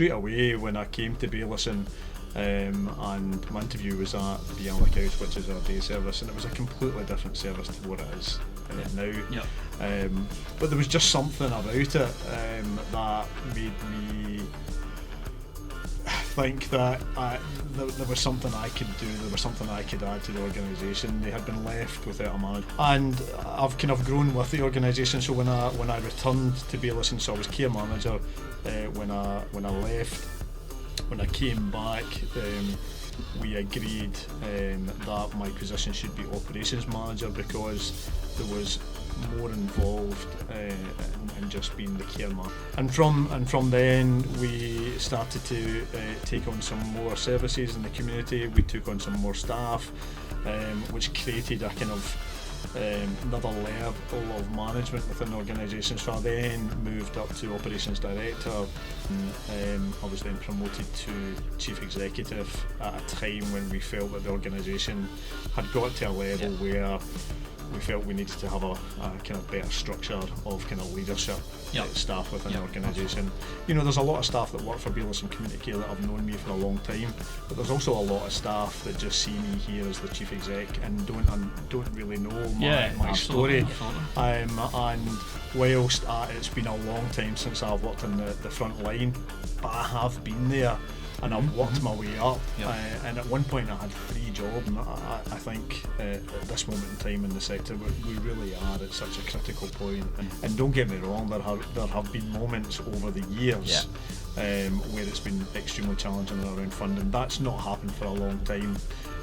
straight away when I came to Bailison, and my interview was at the Alec House, which is our day service, and it was a completely different service to what it is now. Yep. But there was just something about it that made me think that there was something I could do, there was something I could add to the organisation. They had been left without a manager, and I've kind of grown with the organisation. So when I returned to Bailison, so I was care manager when I left. When I came back, we agreed that my position should be operations manager, because there was more involved in just being the care man. And from then we started to take on some more services in the community. We took on some more staff, which created a kind of another level of management within the organisation. So I then moved up to operations director. I was then promoted to chief executive at a time when we felt that the organisation had got to a level where we felt we needed to have a kind of better structure of kind of leadership staff within the organisation. You know, there's a lot of staff that work for Bailison Community Care that have known me for a long time, but there's also a lot of staff that just see me here as the chief exec and don't really know my story. And whilst it's been a long time since I've worked in the front line, but I have been there. And I've worked my way up, and at one point I had 3 jobs, and I think at this moment in time in the sector we really are at such a critical point. And don't get me wrong, there have been moments over the years where it's been extremely challenging around funding. That's not happened for a long time.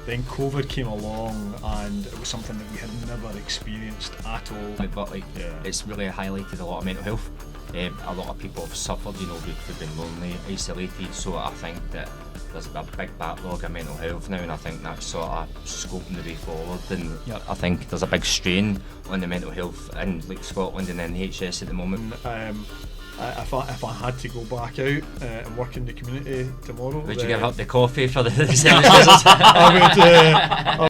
Then COVID came along, and it was something that we had never experienced at all. But it's really highlighted a lot of mental health. A lot of people have suffered, who've been lonely, isolated, so I think that there's a big backlog of mental health now, and I think that's sort of scoping the way forward. And I think there's a big strain on the mental health in Scotland and the NHS at the moment. If I had to go back out and work in the community tomorrow, would you give up the coffee for the service visits? I would.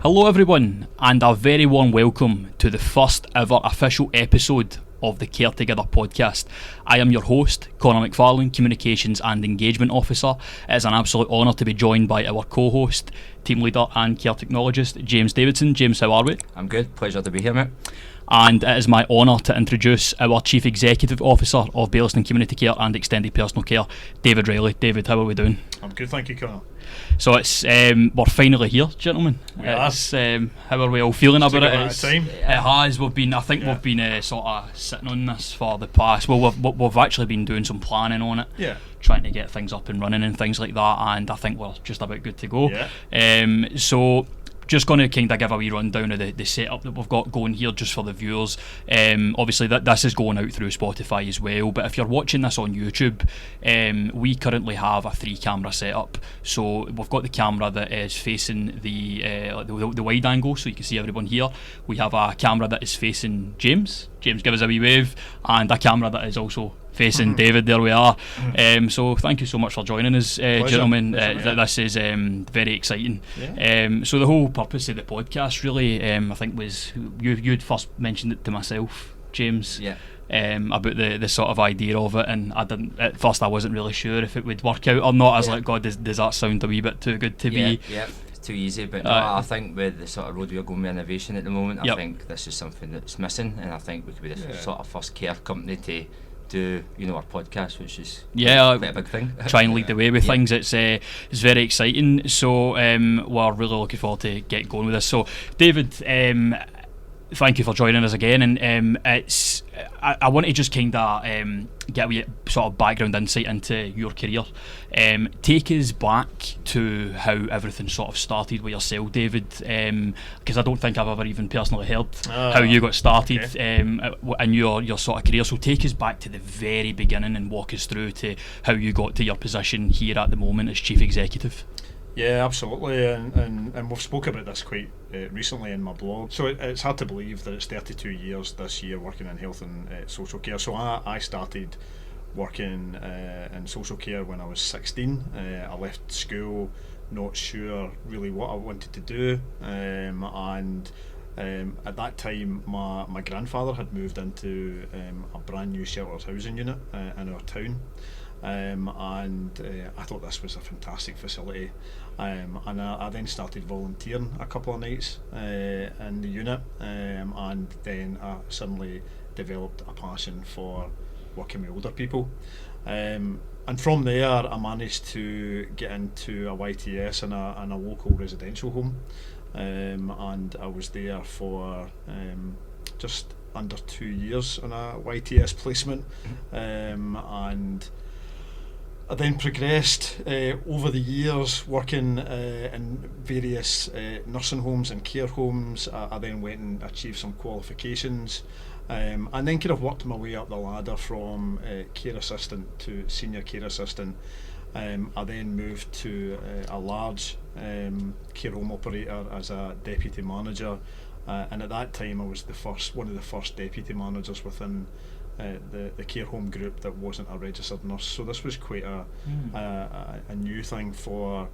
Hello everyone, and a very warm welcome to the first ever official episode of the Care Together podcast. I am your host, Connor McFarlane, Communications and Engagement Officer. It is an absolute honour to be joined by our co-host, team leader and care technologist, James Davidson. James, how are we? I'm good, pleasure to be here, mate. And it is my honour to introduce our Chief Executive Officer of Bailison Community Care and Extended Personal Care, David Reilly. David, how are we doing? I'm good, thank you, Connor. So it's we're finally here, gentlemen. How are we all feeling about it? It has. We've been sort of sitting on this for the past. Well, we've actually been doing some planning on it. Yeah. Trying to get things up and running and things like that, and I think we're just about good to go. Yeah. So just going to kind of give a wee rundown of the setup that we've got going here just for the viewers. Obviously this is going out through Spotify as well, but if you're watching this on YouTube, we currently have a 3-camera setup. So we've got the camera that is facing the wide angle, so you can see everyone here. We have a camera that is facing James. James, give us a wee wave. And a camera that is also facing David. There we are. So thank you so much for joining us, gentlemen. This is very exciting. So the whole purpose of the podcast really, I think, was you'd first mentioned it to myself, James. About the sort of idea of it, and at first I wasn't really sure if it would work out or not. I was like, God, does that sound a wee bit too good to be? Too easy, but no, I think with the sort of road we're going with innovation at the moment, I think this is something that's missing, and I think we could be the sort of first care company to do our podcast, which is quite a big thing. Try and lead the way with things. It's very exciting. So we're really looking forward to get going with this. So David, thank you for joining us again. And I want to just kind of get a wee sort of background insight into your career. Take us back to how everything sort of started with yourself, David, because I don't think I've ever even personally heard how you got started in your sort of career. So take us back to the very beginning and walk us through to how you got to your position here at the moment as Chief Executive. Yeah, absolutely, and we've spoke about this quite recently in my blog. So it's hard to believe that it's 32 years this year working in health and social care. So I started working in social care when I was 16. I left school not sure really what I wanted to do, and at that time my grandfather had moved into a brand new sheltered housing unit in our town. And I thought this was a fantastic facility, and I then started volunteering a couple of nights in the unit, and then I suddenly developed a passion for working with older people, and from there I managed to get into a YTS in a local residential home, and I was there for just under 2 years on a YTS placement, and I then progressed over the years working in various nursing homes and care homes. I then went and achieved some qualifications, and then kind of worked my way up the ladder from care assistant to senior care assistant. I then moved to a large care home operator as a deputy manager, and at that time I was one of the first deputy managers within the care home group that wasn't a registered nurse. So this was quite a new thing for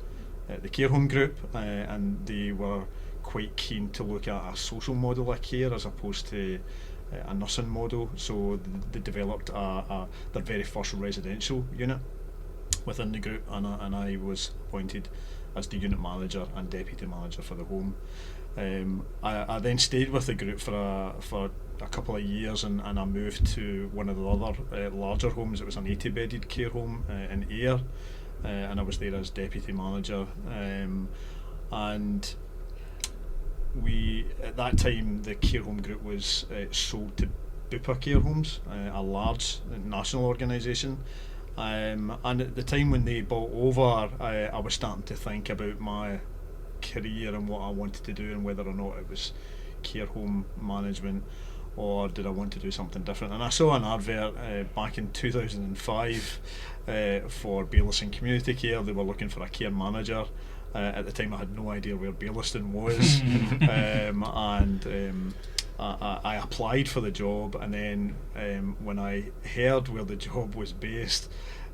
the care home group, and they were quite keen to look at a social model of care as opposed to a nursing model. So they developed their very first residential unit within the group, and I was appointed as the unit manager and deputy manager for the home. I then stayed with the group for a couple of years, and I moved to one of the other larger homes. It was an 80-bedded care home in Ayr, and I was there as deputy manager. And at that time the care home group was sold to Bupa Care Homes, a large national organisation. And at the time when they bought over, I was starting to think about my career and what I wanted to do, and whether or not it was care home management or did I want to do something different. And I saw an advert back in 2005 for Bailliston Community Care. They were looking for a care manager. At the time I had no idea where Bailliston was, and I applied for the job, and then when I heard where the job was based,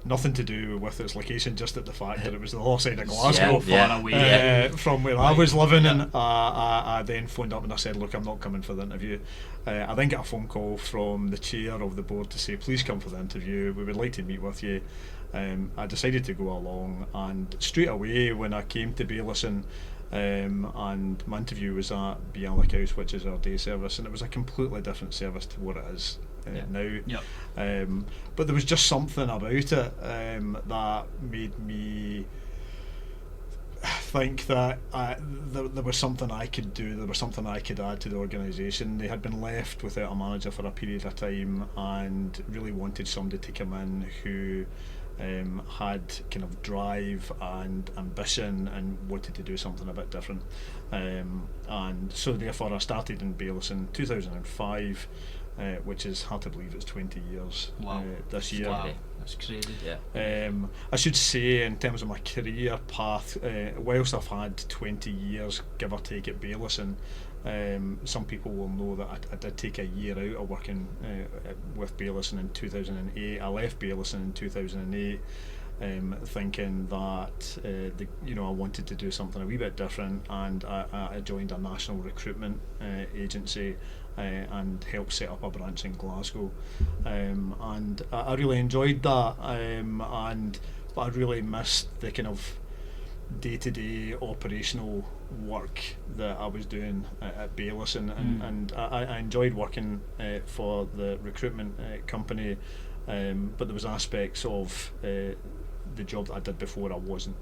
nothing to do with its location, just at the fact that it was the other side of Glasgow, far away from where I was living, and I then phoned up and I said, look, I'm not coming for the interview. I then got a phone call from the chair of the board to say, please come for the interview, we would like to meet with you. I decided to go along, and straight away when I came to Bailliston, and my interview was at Bialik House, which is our day service, and it was a completely different service to what it is now. But there was just something about it that made me think that there was something I could do, there was something I could add to the organisation. They had been left without a manager for a period of time and really wanted somebody to come in who had kind of drive and ambition and wanted to do something a bit different. And so therefore I started in Bailliston in 2005, which is hard to believe it's 20 years this year. Wow, that's crazy. I should say, in terms of my career path, whilst I've had 20 years give or take at Bailliston, some people will know that I did take a year out of working with Bailliston in 2008. I left Bailliston in 2008, thinking that I wanted to do something a wee bit different, and I joined a national recruitment agency and helped set up a branch in Glasgow, and I really enjoyed that, but I really missed the kind of day-to-day operational work that I was doing at Bailliston, and I enjoyed working for the recruitment company, but there was aspects of the job that I did before I wasn't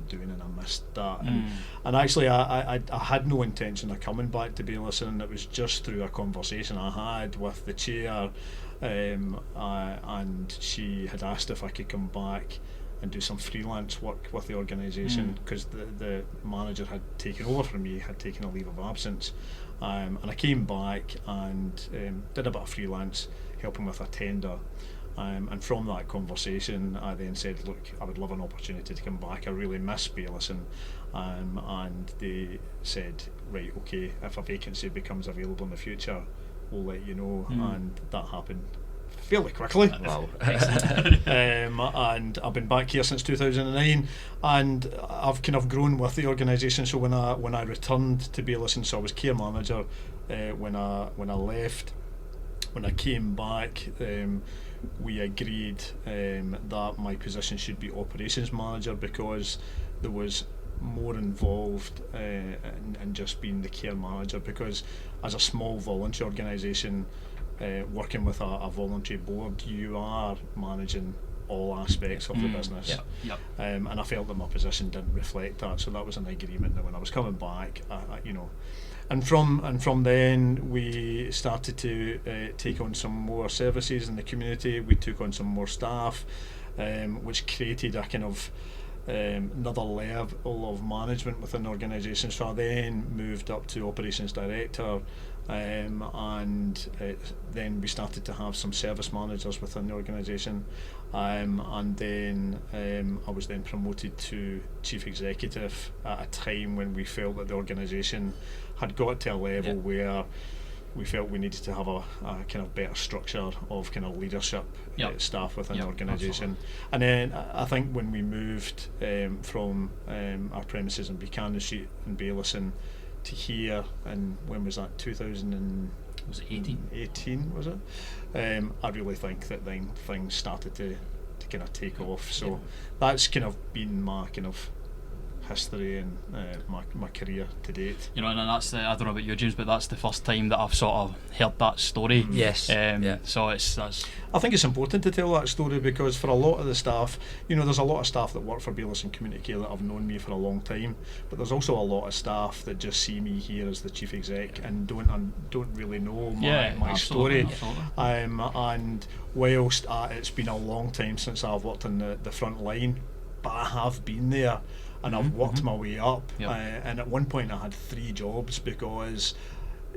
doing, and I missed that. And actually I had no intention of coming back to Bayless, and it was just through a conversation I had with the chair, and she had asked if I could come back and do some freelance work with the organisation, because the manager had taken over from me, had taken a leave of absence, and I came back and did a bit of freelance helping with a tender. And from that conversation, I then said, look, I would love an opportunity to come back. I really miss Bayless, and they said, right, okay, if a vacancy becomes available in the future, we'll let you know. And that happened fairly quickly. Wow. And I've been back here since 2009, and I've kind of grown with the organisation. So when I returned to Bayless, and so I was care manager when I left. When I came back, we agreed that my position should be operations manager, because there was more involved in just being the care manager, because as a small voluntary organisation, working with a voluntary board, you are managing all aspects of the business. And I felt that my position didn't reflect that, so that was an agreement that when I was coming back, and from then we started to take on some more services in the community. We took on some more staff, which created a kind of another level of management within the organisation. So I then moved up to operations director, and then we started to have some service managers within the organisation, and then I was then promoted to chief executive at a time when we felt that the organisation had got to a level where we felt we needed to have a kind of better structure of kind of leadership staff within the organisation. And then I think when we moved from our premises in Buchanan Street in Baylesson to here, and when was that, 2018 was it? I really think that then things started to kind of take off. So that's kind of been my kind of history and my career to date. You know, and that's I don't know about you, James, but that's the first time that I've sort of heard that story. Yes. So that's. I think it's important to tell that story, because for a lot of the staff, you know, there's a lot of staff that work for Bayless and Community Care that have known me for a long time, but there's also a lot of staff that just see me here as the chief exec and don't really know my story. And whilst it's been a long time since I've worked in the front line, but I have been there. And I've worked my way up, and at one point I had 3 jobs, because,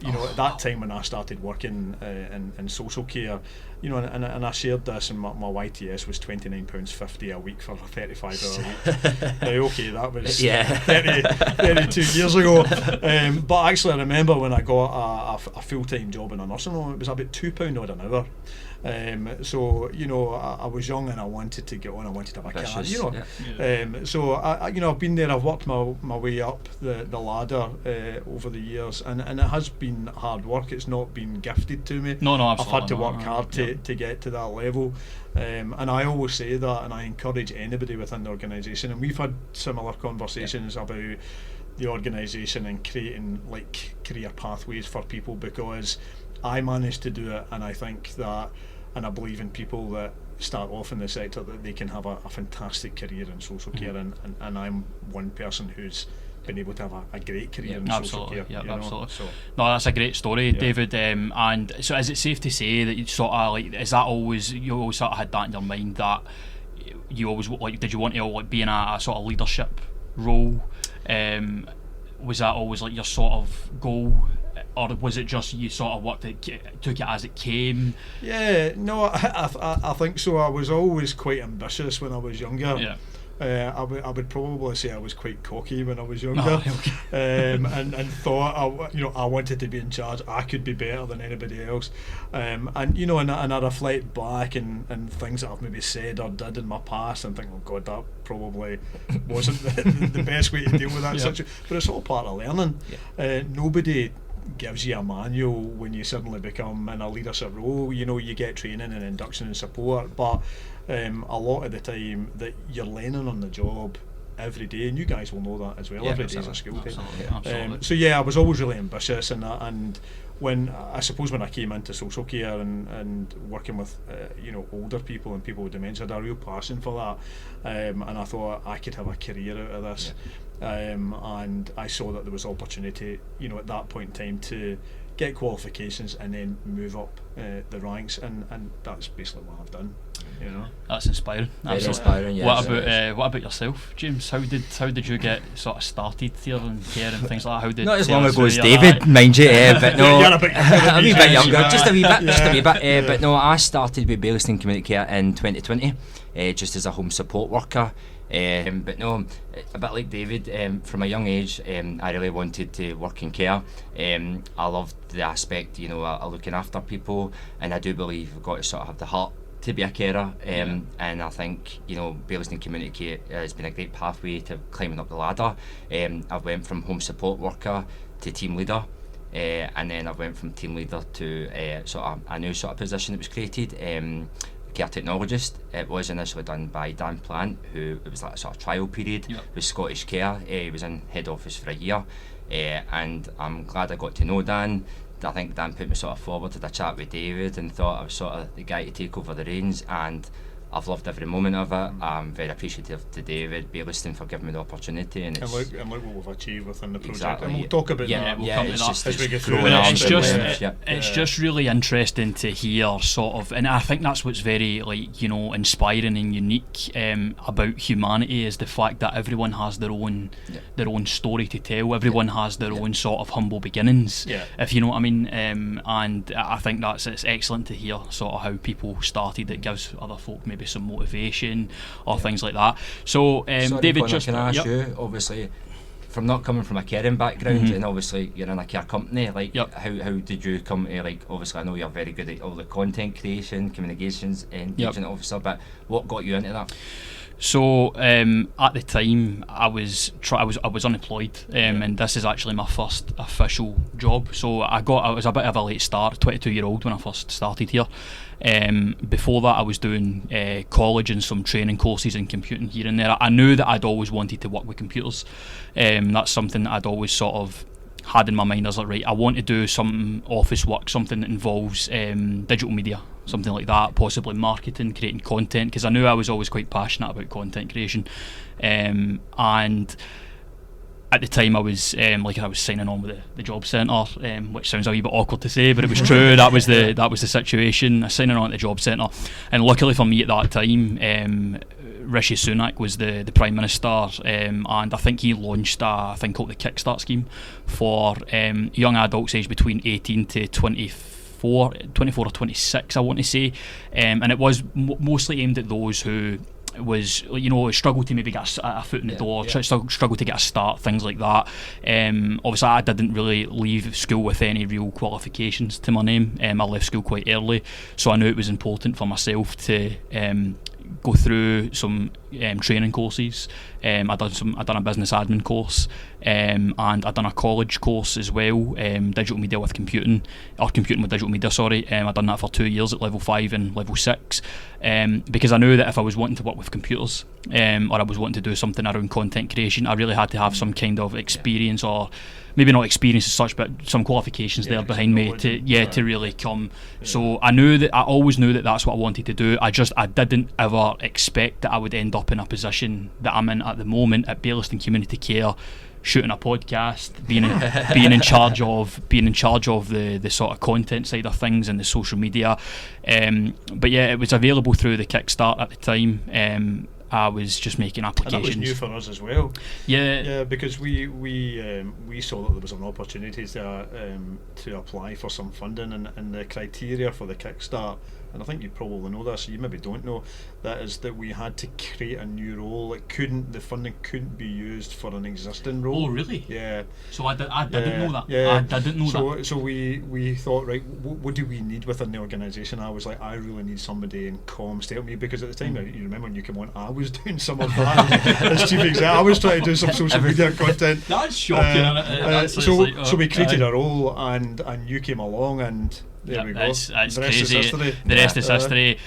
you know, at that time when I started working in social care, you know, and I shared this, and my YTS was £29.50 a week for a 35-hour week. Now, okay, that was 32 years ago, but actually I remember when I got a full-time job in a nursing home, it was about £2 odd an hour. So, you know, I was young and I wanted to get on. I wanted to have a car, you know. So I you know, I've been there. I've worked my way up the ladder over the years, and it has been hard work. It's not been gifted to me. No, absolutely. I've had to work hard to get to that level, and I always say that, and I encourage anybody within the organisation. And we've had similar conversations about the organisation and creating like career pathways for people, because I managed to do it, and I think that, and I believe in people that start off in the sector, that they can have a fantastic career in social care, and I'm one person who's been able to have a great career in social care. Absolutely. So, no, that's a great story, David. And so, is it safe to say that you sort of like, is that always, you always sort of had that in your mind, that you always like, did you want to like be in a sort of leadership role? Was that always like your sort of goal? Or was it just you sort of took it as it came? Yeah, no, I think so. I was always quite ambitious when I was younger. I would probably say I was quite cocky when I was younger, and thought I wanted to be in charge. I could be better than anybody else, and you know, and I reflect back and things that I've maybe said or did in my past, and think, oh God, that probably wasn't the best way to deal with that situation. But it's all part of learning. Nobody gives you a manual when you suddenly become in a leadership role. You know, you get training and induction and support, but a lot of the time that you're learning on the job every day, and you guys will know that as well. Every day is a school day. Absolutely. So yeah, I was always really ambitious, and when I suppose when I came into social care and working with older people and people with dementia, I had a real passion for that, and I thought I could have a career out of this. And I saw that there was opportunity, at that point in time, to get qualifications and then move up the ranks, and that's basically what I've done. That's inspiring. Very inspiring. Yeah. What about yourself, James? How did you get sort of started here in care and things like that? How did not as long ago as David, mind you, but no, You're a wee bit younger, just a wee bit. But no, I started with Baillieston Community Care in 2020, just as a home support worker. But no, a bit like David, from a young age, I really wanted to work in care. I loved the aspect, of looking after people, and I do believe we've got to sort of have the heart to be a carer, and I think Baillieston Community Care has been a great pathway to climbing up the ladder. I've went from home support worker to team leader, and then I went from team leader to sort of a new sort of position that was created, care technologist. It was initially done by Dan Plant, who it was like a sort of trial period with Scottish Care. He was in head office for a year, and I'm glad I got to know Dan. I think Dan put me sort of forward to the chat with David and thought I was sort of the guy to take over the reins, and I've loved every moment of it. I'm very appreciative to David Baillieston for giving me the opportunity, and look what we've achieved within the project. Exactly. And we'll talk about that. We'll come to that as we get through. It's just really interesting to hear sort of, and I think that's what's very inspiring and unique about humanity, is the fact that everyone has their own story to tell. Everyone has their own sort of humble beginnings, if you know what I mean. And I think it's excellent to hear sort of how people started. It gives other folk maybe some motivation or things like that. So David, just can I ask you, obviously from not coming from a caring background, and obviously you're in a care company, how did you come to, obviously I know you're very good at all the content creation, communications, engagement officer, but what got you into that? So at the time I was unemployed, and this is actually my first official job. So I was a bit of a late start, 22-year-old when I first started here. Before that I was doing college and some training courses in computing here and there. I knew that I'd always wanted to work with computers. That's something that I'd always sort of had in my mind. I was like, right, I want to do some office work, something that involves digital media, something like that, possibly marketing, creating content, because I knew I was always quite passionate about content creation. And at the time I was signing on with the job centre, which sounds a wee bit awkward to say, but it was true. that was the situation. I was signing on at the job centre, and luckily for me at that time, Rishi Sunak was the Prime Minister, and I think he launched a thing called the Kickstart scheme for young adults aged between 18 to 24 or 26, I want to say, and it was mostly aimed at those who was struggle to maybe get a foot in the door, struggle to get a start, things like that. Obviously I didn't really leave school with any real qualifications to my name. I left school quite early, so I knew it was important for myself to go through some training courses. I done a business admin course, and I'd done a college course as well, digital media with computing, or computing with digital media, sorry. I'd done that for 2 years at level 5 and level 6, because I knew that if I was wanting to work with computers, or I was wanting to do something around content creation, I really had to have some kind of experience, or maybe not experience as such, but some qualifications there behind me to really come. So I always knew that that's what I wanted to do. I didn't ever expect that I would end up in a position that I'm in at the moment at Baillieston Community Care, shooting a podcast, being in charge of the sort of content side of things and the social media. But yeah, it was available through the Kickstart at the time. I was just making applications. And that was new for us as well. Yeah, because we saw that there was an opportunity to apply for some funding, and the criteria for the Kickstart, and I think you probably know this, you maybe don't know, that is that we had to create a new role. The funding couldn't be used for an existing role. Oh really? Yeah. So I didn't know that. Yeah. I didn't know that. So we thought, right, what do we need within the organisation? I was like, I really need somebody in comms to help me, because at the time, you remember when you came on, I was doing some of that as chief exec. I was trying to do some social media content. That's shocking. So we created a role, and you came along, and There we go. That's The rest crazy. is history. The rest is history.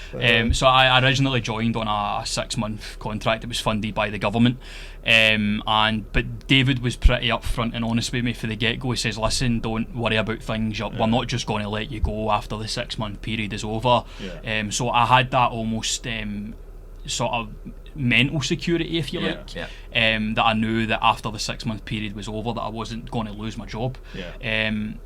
So I originally joined on a 6-month contract that was funded by the government, but David was pretty upfront and honest with me for the get-go. He says, "Listen, don't worry about things. We're not just going to let you go after the 6-month period is over." So I had that almost sort of mental security, if you like, that I knew that after the 6-month period was over that I wasn't going to lose my job.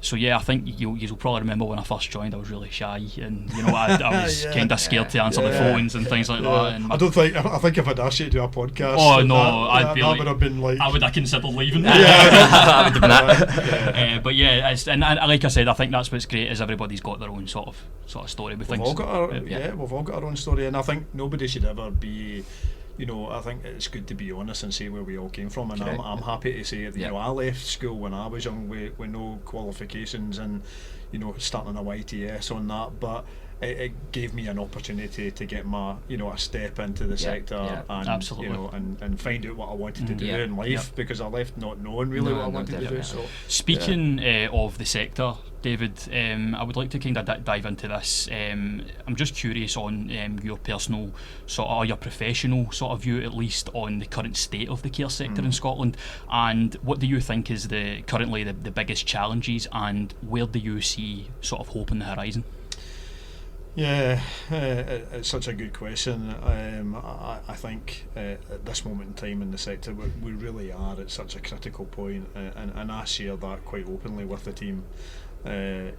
So I think you'll probably remember when I first joined I was really shy, and I was kind of scared to answer the phones and things like that. And I think if I'd asked you to do a podcast, oh no, that would have been like, I would have considered leaving. I would have done that. But and like I said, I think that's what's great is everybody's got their own sort of story with things. We've all got our own story, and I think nobody should ever be. I think it's good to be honest and say where we all came from, and I'm happy to say that I left school when I was young with no qualifications, and starting a YTS on that, but it gave me an opportunity to get my a step into the sector and absolutely. And find out what I wanted to do in life, because I left not knowing really what I wanted to do. So speaking of the sector, David, I would like to kind of dive into this. I'm just curious on your personal or your professional sort of view, at least, on the current state of the care sector in Scotland, and what do you think is currently the biggest challenges, and where do you see sort of hope on the horizon? Yeah, it's such a good question. I think at this moment in time in the sector, we really are at such a critical point, and I share that quite openly with the team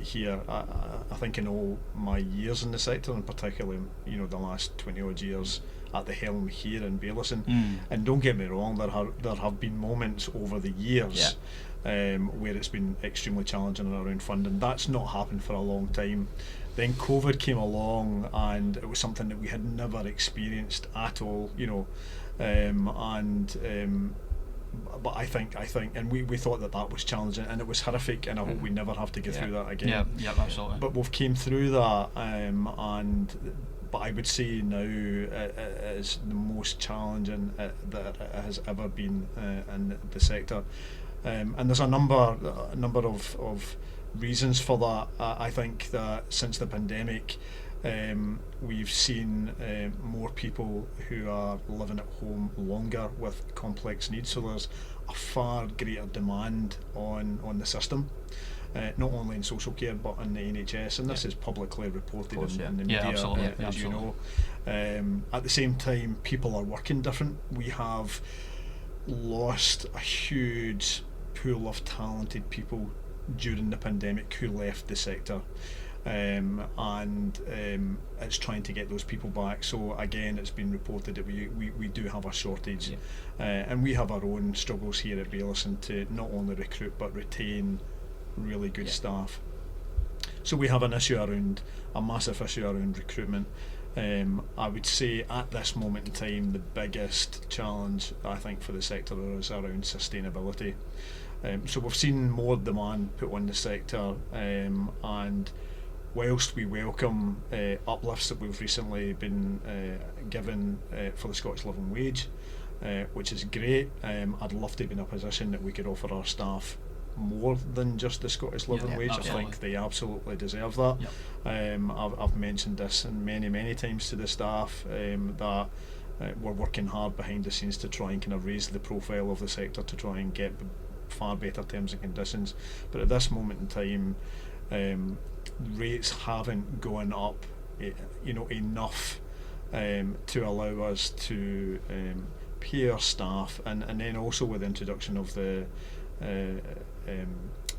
here. I think in all my years in the sector, and particularly the last 20 odd years at the helm here in Bailison, and don't get me wrong, there have been moments over the years where it's been extremely challenging around funding. That's not happened for a long time. Then COVID came along, and it was something that we had never experienced at all, but I think, and we thought that was challenging, and it was horrific, and I hope we never have to go through that again. Yeah, absolutely. But we've came through that, but I would say now it is the most challenging that it has ever been in the sector, and there's a number of reasons for that. I think that since the pandemic, we've seen more people who are living at home longer with complex needs, so there's a far greater demand on the system, not only in social care but in the NHS, and this is publicly reported in the media, as you know. At the same time, people are working different. We have lost a huge pool of talented people during the pandemic who left the sector, and it's trying to get those people back. So again, it's been reported that we do have a shortage, and we have our own struggles here at Bailison to not only recruit but retain really good staff. So we have a massive issue around recruitment. I would say at this moment in time, the biggest challenge I think for the sector is around sustainability. So we've seen more demand put on the sector, and whilst we welcome uplifts that we've recently been given for the Scottish Living Wage, which is great, I'd love to be in a position that we could offer our staff more than just the Scottish Living Wage. Absolutely. I think they absolutely deserve that. I've mentioned this many times to the staff, that we're working hard behind the scenes to try and kind of raise the profile of the sector to try and get far better terms and conditions, but at this moment in time, rates haven't gone up enough to allow us to pay our staff, and then also with the introduction of the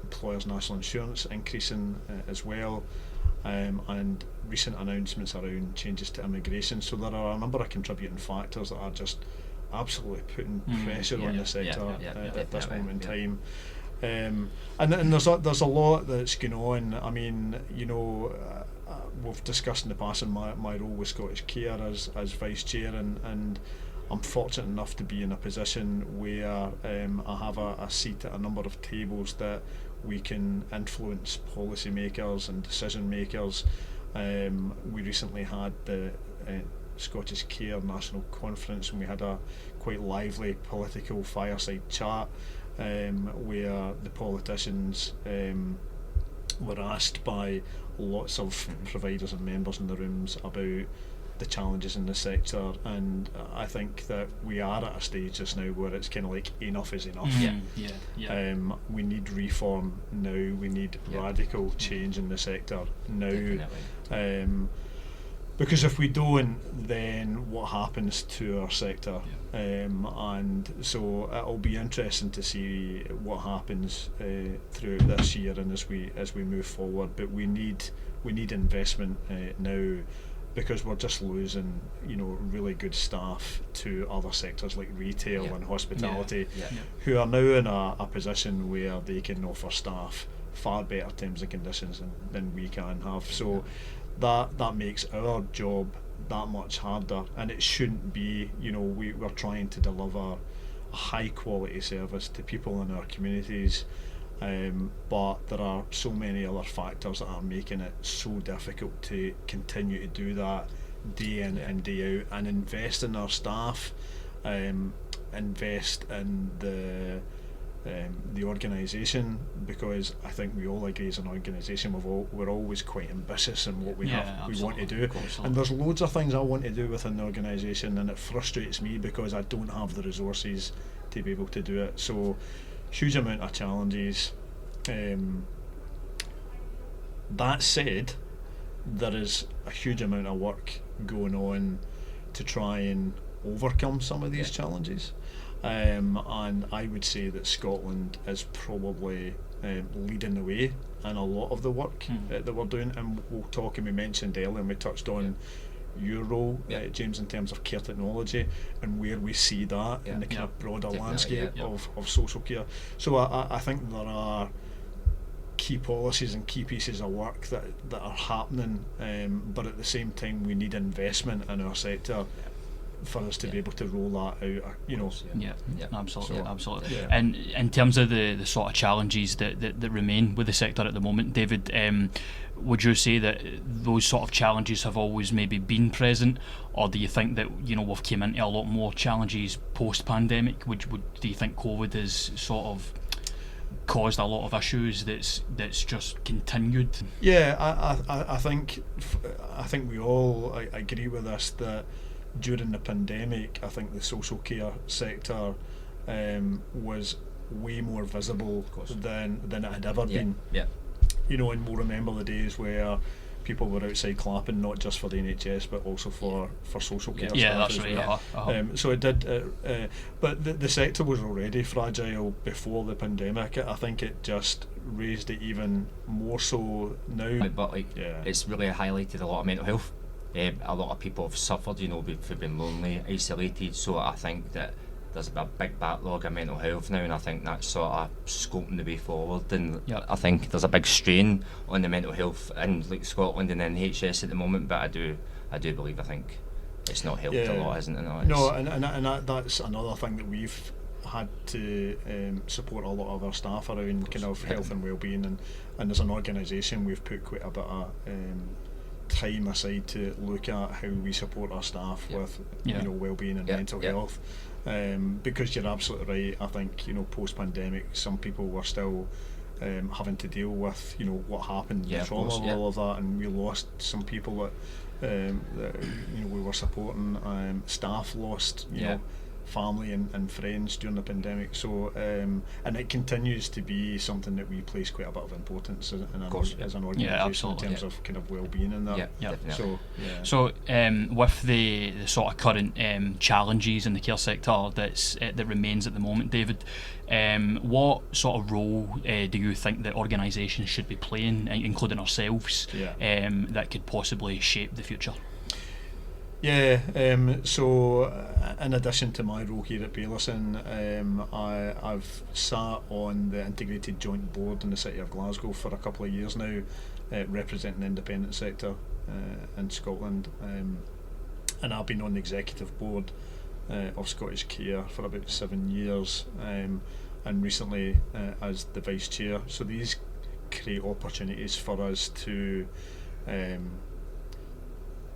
employers' national insurance increasing as well, and recent announcements around changes to immigration. So there are a number of contributing factors that are just absolutely putting pressure on the sector at this moment in time, and there's a lot that's going on. I mean, we've discussed in the past in my role with Scottish Care as vice chair, and I'm fortunate enough to be in a position where I have a seat at a number of tables that we can influence policy makers and decision makers. We recently had the Scottish Care National Conference, and we had a quite lively political fireside chat where the politicians were asked by lots of providers and members in the rooms about the challenges in the sector, and I think that we are at a stage just now where it's kind of like enough is enough. We need reform now. We need radical change in the sector now. Because if we don't, then what happens to our sector? And so it'll be interesting to see what happens throughout this year and as we move forward. But we need investment now, because we're just losing, really good staff to other sectors like retail and hospitality, who are now in a position where they can offer staff far better terms and conditions than we can have. So that makes our job that much harder, and it shouldn't be. We're trying to deliver a high quality service to people in our communities, but there are so many other factors that are making it so difficult to continue to do that day in and day out, and invest in our staff, invest in the organisation, because I think we all agree as an organisation we're always quite ambitious in what we want to do, and there's loads of things I want to do within the organisation, and it frustrates me because I don't have the resources to be able to do it. So huge amount of challenges. That said, there is a huge amount of work going on to try and overcome some of these challenges. And I would say that Scotland is probably leading the way in a lot of the work that we're doing, and we'll talk, and we mentioned earlier, and we touched on your role, James, in terms of care technology and where we see that in the kind of broader landscape of social care. So I think there are key policies and key pieces of work that are happening, but at the same time we need investment in our sector for us to be able to roll that out, Absolutely. Yeah. And in terms of the sort of challenges that remain with the sector at the moment, David, would you say that those sort of challenges have always maybe been present, or do you think that we've came into a lot more challenges post-pandemic? Do you think COVID has sort of caused a lot of issues that's just continued? I think we all agree with this, that during the pandemic, I think the social care sector was way more visible than it had ever been. And we'll remember the days where people were outside clapping, not just for the NHS but also for social care staff as well. So it did, but the sector was already fragile before the pandemic. I think it just raised it even more so now. But it's really highlighted a lot of mental health. A lot of people have suffered, they've been lonely, isolated, so I think that there's a big backlog of mental health now, and I think that's sort of scoping the way forward, and I think there's a big strain on the mental health in Scotland and NHS at the moment, but I do believe, I think it's not helped a lot, hasn't it? No, and that's another thing that we've had to support a lot of our staff around kind of health and well-being, and as an organisation we've put quite a bit of time aside to look at how we support our staff with well-being and mental health, because you're absolutely right. I think post-pandemic some people were still having to deal with what happened, the trauma of all of that, and we lost some people that we were supporting. Staff lost family and friends during the pandemic, so and it continues to be something that we place quite a bit of importance as an organisation in terms of kind of well-being and that. So with the sort of current challenges in the care sector that remains at the moment, David, what sort of role do you think that organisations should be playing, including ourselves, that could possibly shape the future? So in addition to my role here at Bailison, I've sat on the Integrated Joint Board in the City of Glasgow for a couple of years now, representing the independent sector in Scotland, and I've been on the executive board of Scottish Care for about 7 years, and recently as the vice chair. So these create opportunities for us to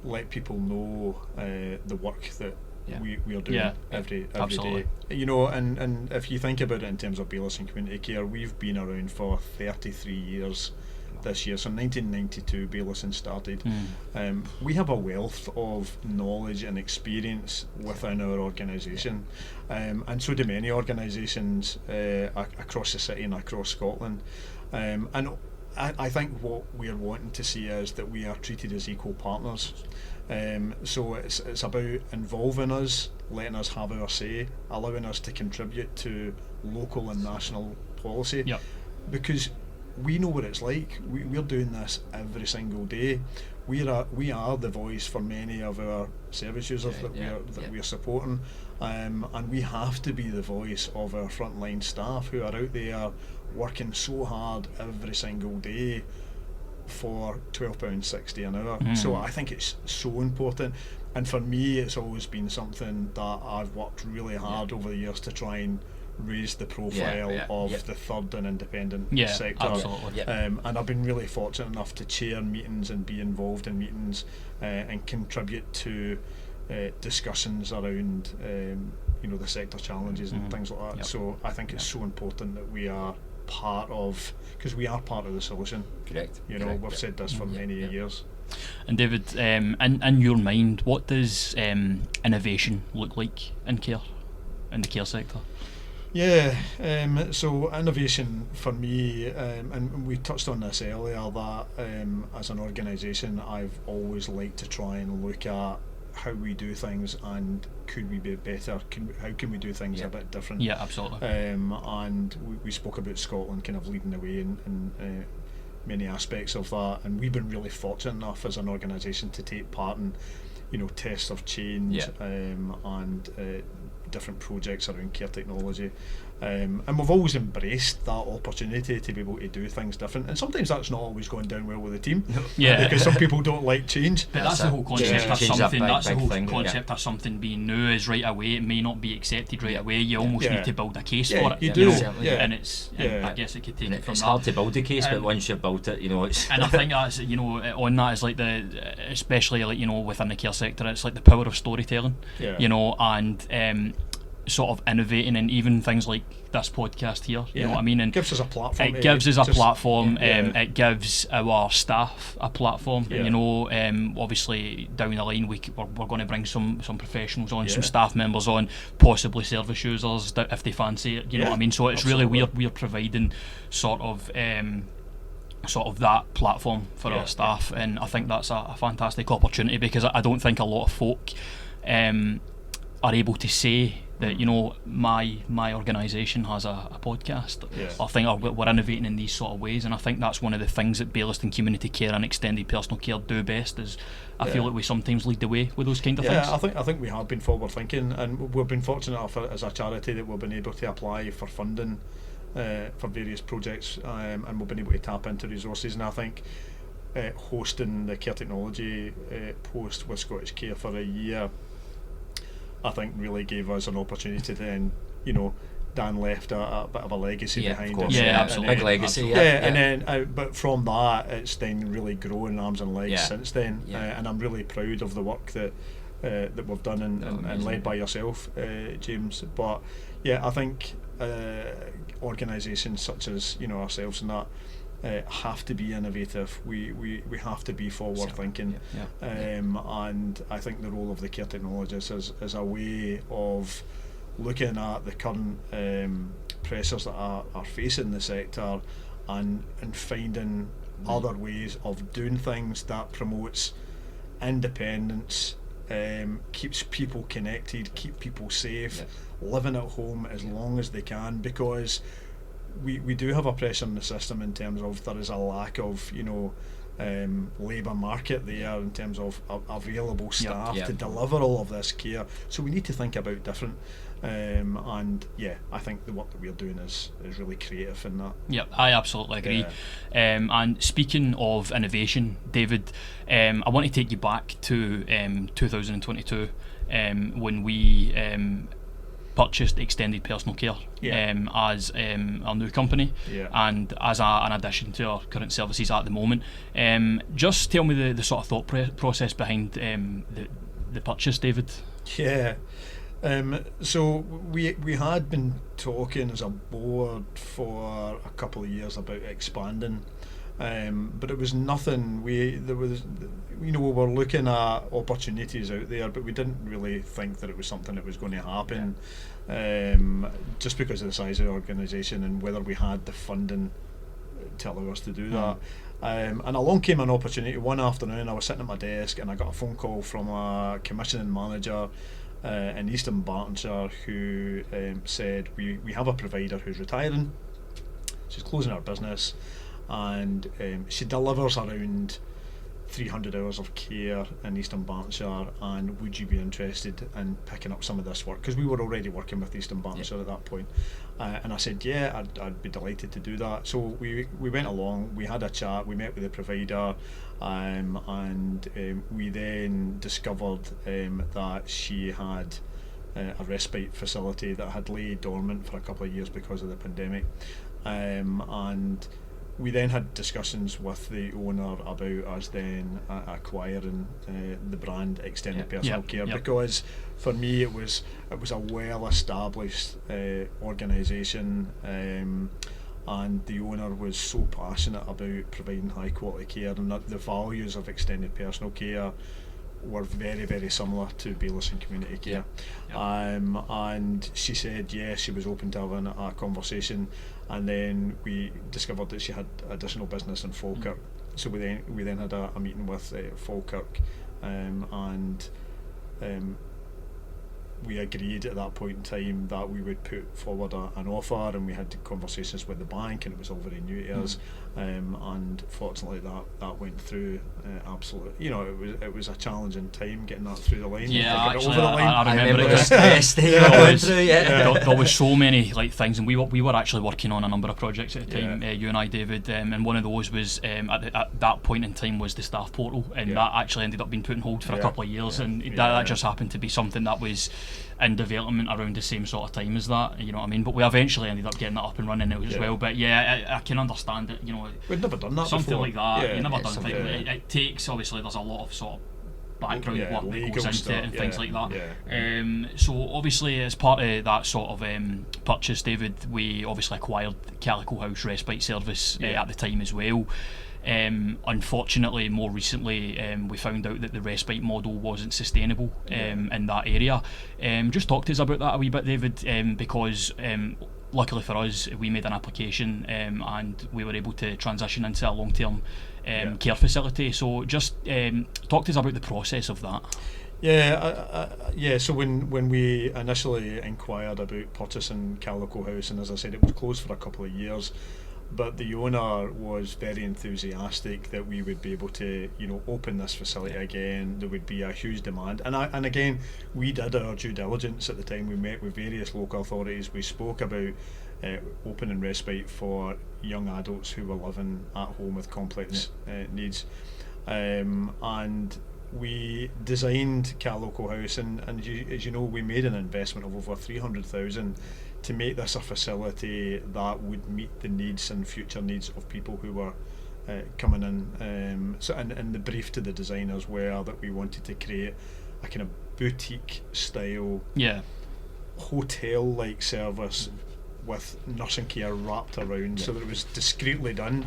let people know the work that we are doing every day. And if you think about it in terms of Bailison Community Care, we've been around for 33 years this year. So 1992, Baylison started. We have a wealth of knowledge and experience within our organisation, and so do many organisations across the city and across Scotland. And I think what we're wanting to see is that we are treated as equal partners. So it's about involving us, letting us have our say, allowing us to contribute to local and national policy, because we know what it's like. We're doing this every single day. We are the voice for many of our service users that we're supporting, and we have to be the voice of our frontline staff who are out there working so hard every single day for £12.60 an hour. So I think it's so important, and for me it's always been something that I've worked really hard over the years to try and raise the profile of the third and independent sector. Absolutely. And I've been really fortunate enough to chair meetings and be involved in meetings and contribute to discussions around the sector challenges and things like that. So I think it's so important that we are part of, because we are part of the solution. Correct. We've said this for many years. And David, in your mind, what does innovation look like in care, in the care sector? So innovation for me, and we touched on this earlier, that as an organisation I've always liked to try and look at how we do things and could we be better, how can we do things a bit different. Absolutely. And we spoke about Scotland kind of leading the way in many aspects of that, and we've been really fortunate enough as an organisation to take part in tests of change and different projects around care technology, and we've always embraced that opportunity to be able to do things different, and sometimes that's not always going down well with the team, because some people don't like change. But that's the whole concept of something. That's the whole concept of something being new is right away. It may not be accepted right away. You almost need to build a case for it. You do. And it's. I guess it could take it from it's that. hard to build a case, but once you've built it, it's. And I think that's on that is like especially like within the care sector, it's like the power of storytelling. And sort of innovating, and even things like this podcast here, you know what I mean, and gives us a platform. It gives us a platform. It gives our staff a platform. Obviously down the line we're going to bring some professionals on, some staff members on, possibly service users if they fancy it. You know what I mean. So it's really we're providing sort of that platform for our staff, and I think that's a fantastic opportunity, because I don't think a lot of folk are able to say that my organisation has a podcast. I think we're innovating in these sort of ways, and I think that's one of the things that Baylison Community Care and Extended Personal Care do best. Is I feel like we sometimes lead the way with those kind of things. I think we have been forward thinking, and we've been fortunate enough as a charity that we've been able to apply for funding for various projects, and we've been able to tap into resources. And I think hosting the care technology post with Scottish Care for a year, I think really gave us an opportunity to then, Dan left a bit of a legacy behind him. Absolutely. Big legacy. And then, but from that, it's then really grown arms and legs since then. And I'm really proud of the work that we've done and led by yourself, James. But I think organisations such as ourselves and that have to be innovative. We have to be forward thinking, and I think the role of the care technologist is a way of looking at the current pressures that are facing the sector, and finding other ways of doing things that promotes independence, keeps people connected, keep people safe, living at home as long as they can, because we do have a pressure in the system in terms of there is a lack of labour market there in terms of available staff to deliver all of this care. So we need to think about different, and I think the work that we're doing is really creative in that. Yep, I absolutely agree. And speaking of innovation, David, I want to take you back to 2022 when we purchased Extended Personal Care as our new company, and as an addition to our current services at the moment. Just tell me the sort of thought process behind the purchase, David. So we had been talking as a board for a couple of years about expanding, but it was nothing. We were looking at opportunities out there, but we didn't really think that it was something that was going to happen, just because of the size of the organisation and whether we had the funding to allow us to do that. And along came an opportunity one afternoon. I was sitting at my desk and I got a phone call from a commissioning manager in Eastern Bartonshire who said, we have a provider who's retiring, she's closing her business, and she delivers around 300 hours of care in Eastern Bartonshire, and would you be interested in picking up some of this work? Because we were already working with Eastern Bartonshire at that point. And I said, yeah, I'd be delighted to do that. So we went along, we had a chat, we met with the provider, and we then discovered that she had a respite facility that had lay dormant for a couple of years because of the pandemic. And we then had discussions with the owner about us then acquiring the brand Extended Personal Care, because for me it was a well-established organisation, and the owner was so passionate about providing high-quality care, and that the values of Extended Personal Care were very, very similar to Baylis and Community Care. And she said yes, she was open to having a conversation, and then we discovered that she had additional business in Falkirk. So we then had a meeting with Falkirk, and we agreed at that point in time that we would put forward an offer, and we had conversations with the bank, and it was all very new to us, and fortunately that went through absolutely. It was a challenging time getting that through the line. Actually, over the line. I remember it was there was so many things, and we were actually working on a number of projects at the time, you and I, David, and one of those was at that point in time was the staff portal, and that actually ended up being put on hold for a couple of years, and that just happened to be something that was in development around the same sort of time as that, you know what I mean? But we eventually ended up getting that up and running as well. But I can understand it, we'd never done that something before. like that, you never done things. It takes, obviously there's a lot of sort of background work that goes into it and things like that. So obviously as part of that sort of purchase, David, we obviously acquired Calico House Respite Service at the time as well. Unfortunately, more recently, we found out that the respite model wasn't sustainable in that area. Just talk to us about that a wee bit, David, because luckily for us, we made an application and we were able to transition into a long-term care facility. So just talk to us about the process of that. So when we initially inquired about purchasing Calico House, and as I said, it was closed for a couple of years, but the owner was very enthusiastic that we would be able to, open this facility again. There would be a huge demand, and again, we did our due diligence at the time. We met with various local authorities. We spoke about opening respite for young adults who were living at home with complex needs, and we designed Calico House, and as you know, we made an investment of over 300,000 to make this a facility that would meet the needs and future needs of people who were coming in. So, and the brief to the designers were that we wanted to create a kind of boutique style, hotel-like service with nursing care wrapped around, so that it was discreetly done.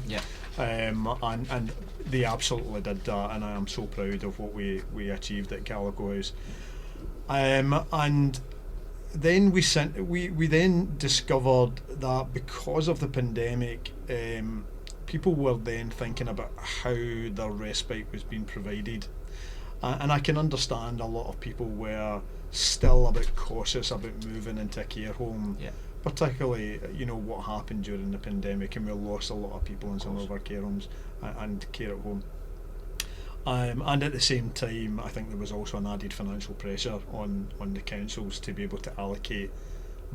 And they absolutely did that, and I am so proud of what we achieved at Calico House. And then we then discovered that because of the pandemic, people were then thinking about how their respite was being provided, and I can understand a lot of people were still a bit cautious about moving into a care home, particularly what happened during the pandemic, and we lost a lot of people in some of our care homes and care at home. And at the same time, I think there was also an added financial pressure on the councils to be able to allocate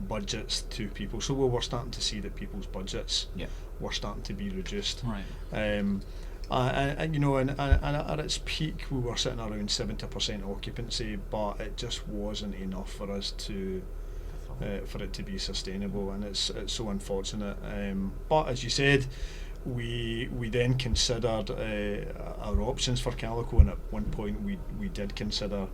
budgets to people. So we were starting to see that people's budgets were starting to be reduced. And at its peak, we were sitting around 70% occupancy, but it just wasn't enough for us to for it to be sustainable, and it's so unfortunate. But as you said, we then considered our options for Calico, and at one point we did consider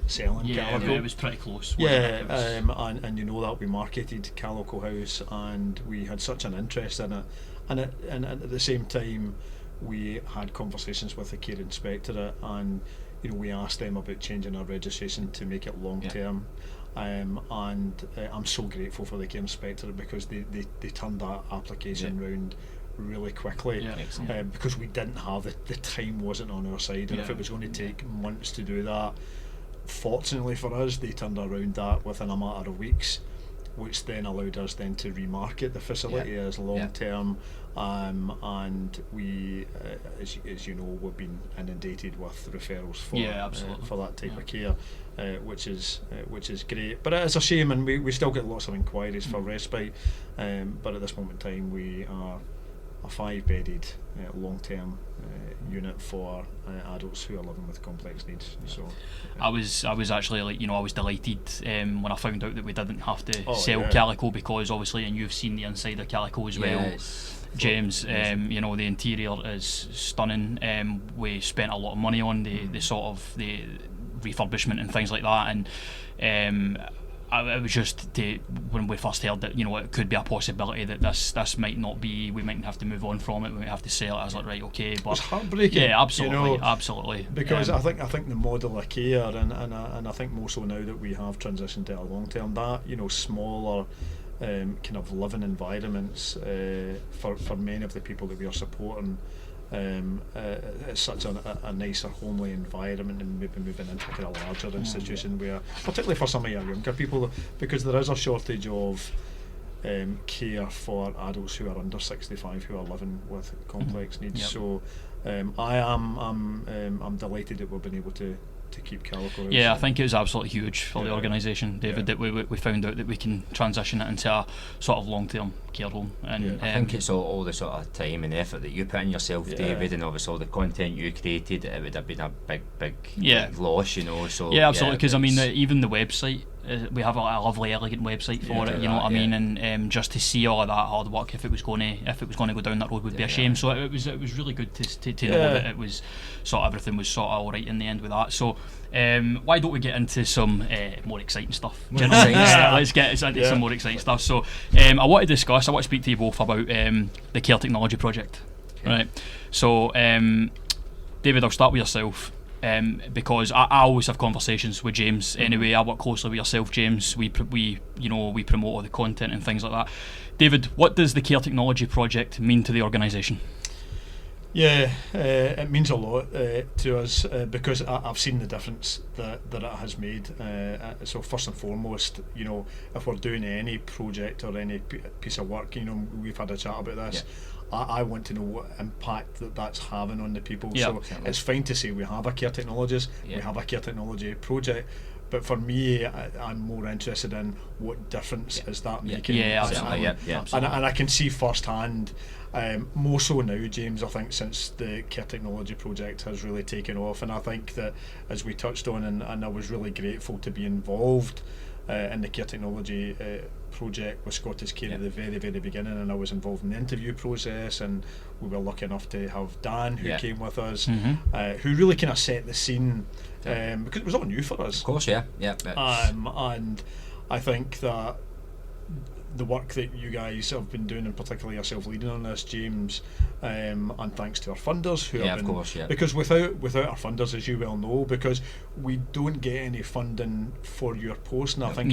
selling Calico. It was pretty close. And that we marketed Calico House, and we had such an interest in it, and at the same time, we had conversations with the care inspectorate, and we asked them about changing our registration to make it long term. And I'm so grateful for the care inspectorate, because they turned that application round really quickly, because we didn't have the time wasn't on our side, and if it was going to take months to do that, fortunately for us, they turned around that within a matter of weeks, which then allowed us then to remarket the facility as long term, and we, as you know, we've been inundated with referrals for that type of care, which is great. But it's a shame, and we still get lots of inquiries for respite, but at this moment in time, we are a 5-bedded long-term unit for adults who are living with complex needs. So I was actually, like, I was delighted when I found out that we didn't have to sell Calico, because obviously, and you've seen the inside of Calico as well, James. The interior is stunning. We spent a lot of money on the sort of the refurbishment and things like that, and it was just when we first heard that it could be a possibility that this might not be, we might have to move on from it, we might have to sell it. I was like, right, okay, but it's heartbreaking. Yeah, absolutely. Because I think the model of care, and I think more so now that we have transitioned to a long term, that smaller kind of living environments for many of the people that we are supporting. It's such a nicer, homely environment, and maybe moving into a larger institution where, particularly for some of your younger people, because there is a shortage of care for adults who are under 65 who are living with complex needs. So I'm delighted that we've been able to keep Calico. Yeah, I think it was absolutely huge for the organisation, David, that we found out that we can transition it into a sort of long-term care home. And I think it's all the sort of time and effort that you put in yourself, David, and obviously all the content you created. It would have been a big loss, So absolutely, because even the website. We have a lovely, elegant website for it. You know what I mean, and just to see all of that hard work, if it was going to go down that road, would be a shame. So it was really good to know that it was everything was sort of all right in the end with that. So why don't we get into some more exciting stuff? Let's get into some more exciting stuff. So I want to speak to you both about the Care Technology project. Right. So David, I'll start with yourself. Because I always have conversations with James anyway. I work closely with yourself, James. We promote all the content and things like that. David, what does the Care Technology project mean to the organisation? Yeah, it means a lot to us because I've seen the difference that it has made. So first and foremost, if we're doing any project or any piece of work, we've had a chat about this. I want to know what impact that's having on the people. So it's fine to say we have a care technologist, we have a care technology project, but for me, I'm more interested in what difference is that making. Absolutely. And I can see firsthand, more so now, James, I think since the care technology project has really taken off, and I think that, as we touched on, and I was really grateful to be involved in the care technology project with Scottish Care at the very, very beginning, and I was involved in the interview process, and we were lucky enough to have Dan, who came with us, who really kind of set the scene, because it was all new for us. Of course, and I think that the work that you guys have been doing, and particularly yourself leading on this, James, and thanks to our funders who have been, because without our funders, as you well know, because we don't get any funding for your post, and I think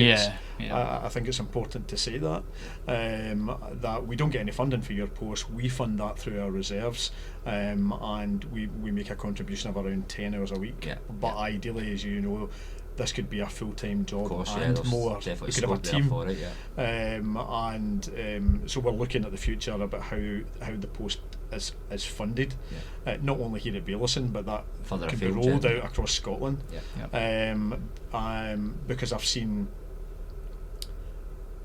I think it's important to say that that we don't get any funding for your post. We fund that through our reserves, and we make a contribution of around 10 hours a week. But ideally, as you know, this could be a full-time job and more. We could have a team for it, so we're looking at the future about how the post is funded, not only here at Bailison, but that can be rolled out across Scotland. Because I've seen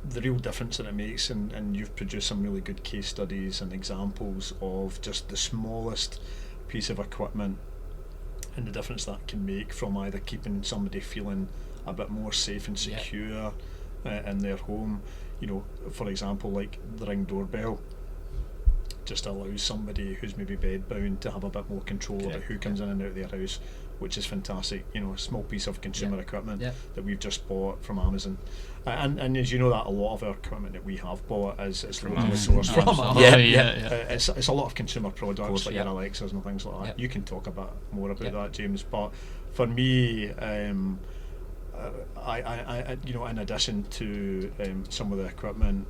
the real difference that it makes, and you've produced some really good case studies and examples of just the smallest piece of equipment and the difference that can make from either keeping somebody feeling a bit more safe and secure in their home. For example, like the Ring doorbell just allows somebody who's maybe bedbound to have a bit more control about who comes in and out of their house which is fantastic. You know, a small piece of consumer equipment Yeah. that we've just bought from Amazon. And as you know, that a lot of our equipment that we have bought is locally Amazon. sourced from Amazon. Yeah. It's a lot of consumer products, Course, like yeah. your Alexas and things like that. Yeah. You can talk a bit more about Yeah. that, James. But for me, I you know, in addition to some of the equipment,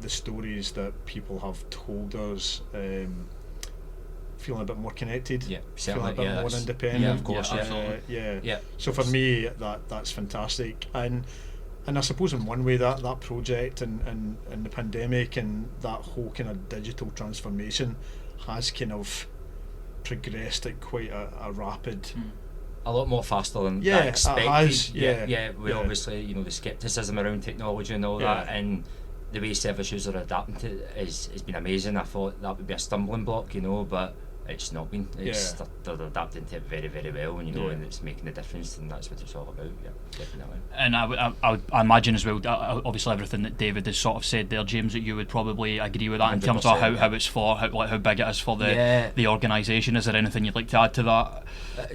the stories that people have told us, feeling a bit more connected, Yeah, feeling a certainly, bit yeah, more that's- independent. yeah, of course, yeah, yeah. absolutely. Yeah. So for me, that's fantastic, and I suppose in one way that project and the pandemic and that whole kind of digital transformation has kind of progressed at quite a rapid. A lot more faster than Yeah, I it expected. has, yeah. We Yeah. obviously, you know, the scepticism around technology and all Yeah. that, and the way service users are adapting to it has been amazing. I thought that would be a stumbling block, you know, but it's not been. It's they're adapting to it very, very well, and you know, Yeah. and it's making a difference, and that's what it's all about. Yeah, definitely. And I imagine as well, obviously everything that David has sort of said there, James, that you would probably agree with that in terms of 100%, how it's for how big it is for Yeah. the organisation. Is there anything you'd like to add to that?